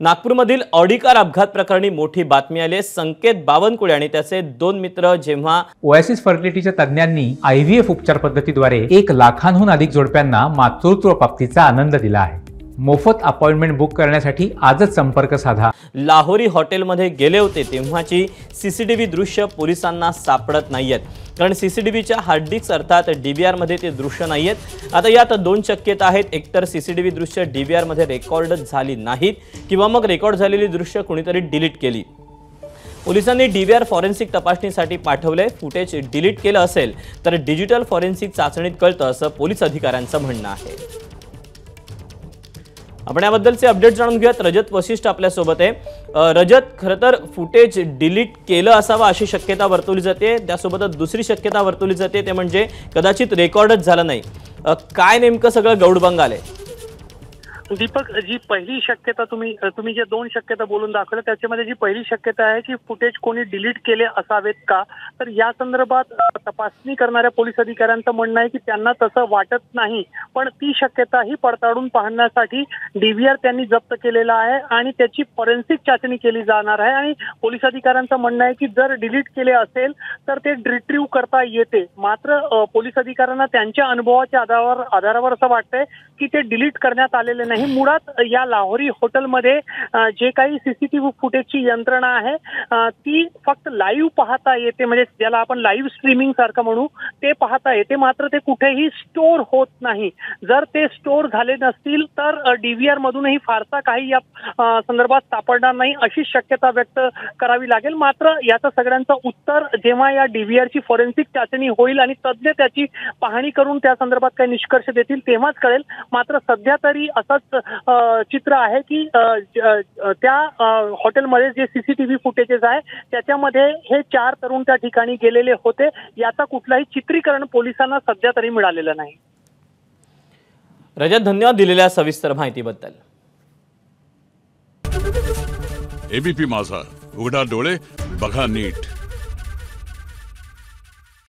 नागपूरमधील Audi car अपघात प्रकरणी मोठी बातमी आली आहे। संकेत बावनकुळे आणि त्याचे 2 मित्र जेव्हा ओएसिस फर्टिलिटीच्या तज्ञांनी आयव्हीएफ उपचार पद्धतीद्वारे 1 लाखांहून अधिक जोडप्यांना मातृत्व प्राप्तीचा आनंद दिला आहे। मोफत अपॉइंटमेंट बुक करण्यासाठी आजच संपर्क साधा। लाहोरी हॉटेलमध्ये गेले होते तेव्हाची सीसीटीव्ही दृश्य पोलिसांना सापडत नाहीयेत, कारण सीसीटीव्हीच्या हार्ड डिस्क अर्थात डीव्हीआर मध्ये ते दृश्य नाहीयेत। आता यात 2 शक्यता आहेत, एकतर सीसीटीव्ही दृश्य डीव्हीआर मध्ये रेकॉर्ड झाली नाहीत किंवा मग रेकॉर्ड झालेली दृश्य कोणीतरी डिलीट केली। पोलिसांनी डीव्हीआर फॉरेन्सिक तपासणीसाठी पाठवले। फुटेज डिलीट केलं असेल तर डिजिटल फॉरेन्सिक चाचणीत कळतं असं पोलीस अधिकाऱ्यांचं म्हणणं आहे। आपण याबद्दलचे अपडेट जाणून घेऊयात। रजत वशिष्ठ आपल्या सोबत आहे। रजत, खरं तर फुटेज डिलीट केलं असावं अशी शक्यता वर्तवली जाते, त्यासोबतच दुसरी शक्यता वर्तवली जाते ते म्हणजे कदाचित रेकॉर्डच झालं नाही। काय नेमकं सगळं गौडबंग आलंय? दीपक, जी पहिली शक्यता तुम्ही जे 2 शक्यता बोलून दाखवल्या त्याच्यामध्ये जी पहिली शक्यता आहे की फुटेज कोणी डिलीट केले असावेत का, तर या संदर्भात तपासणी करणाऱ्या पोलीस अधिकाऱ्यांचं म्हणणं आहे की त्यांना तसं वाटत नाही, पण ती शक्यताही पडताळून पाहण्यासाठी डीव्हीआर त्यांनी जप्त केलेला आहे आणि त्याची फॉरेन्सिक चाचणी केली जाणार आहे। आणि पोलीस अधिकाऱ्यांचं म्हणणं आहे की जर डिलीट केले असेल तर ते रिट्रीव्ह करता येते, मात्र पोलीस अधिकाऱ्यांना त्यांच्या अनुभवाच्या आधारावर असं वाटतंय की ते डिलीट करण्यात आलेले नाही। मुळात या लाहोरी हॉटेलमध्ये जे काही सीसीटीव्ही फुटेजची यंत्रणा आहे ती फक्त लाईव्ह पाहता येते, म्हणजे ज्याला आपण लाईव्ह स्ट्रीमिंग सारखं म्हणू ते पाहता येते, मात्र ते कुठेही स्टोअर होत नाही। जर ते स्टोअर झाले नसतील तर डीव्हीआर मधूनही फारसा काही या संदर्भात सापडणार नाही अशी शक्यता व्यक्त करावी लागेल। मात्र याचं सगळ्यांचं उत्तर जेव्हा या डीव्हीआरची फॉरेन्सिक चाचणी होईल आणि तज्ञ त्याची पाहणी करून त्या संदर्भात काही निष्कर्ष देतील तेव्हाच कळेल। मात्र सध्या तरी असंच चित्र आहे की त्या हॉटेलमध्ये जे सीसीटीव्ही फुटेजेस आहे त्याच्यामध्ये हे 4 तरुण त्या ठिकाणी गेलेले होते, याचा कुठलाही चित्रीकरण पोलिसांना सध्या तरी मिळालेलं नाही। रजत, धन्यवाद दिलेल्या सविस्तर माहितीबद्दल। एबीपी माझा, उघडा डोळे बघा नीट।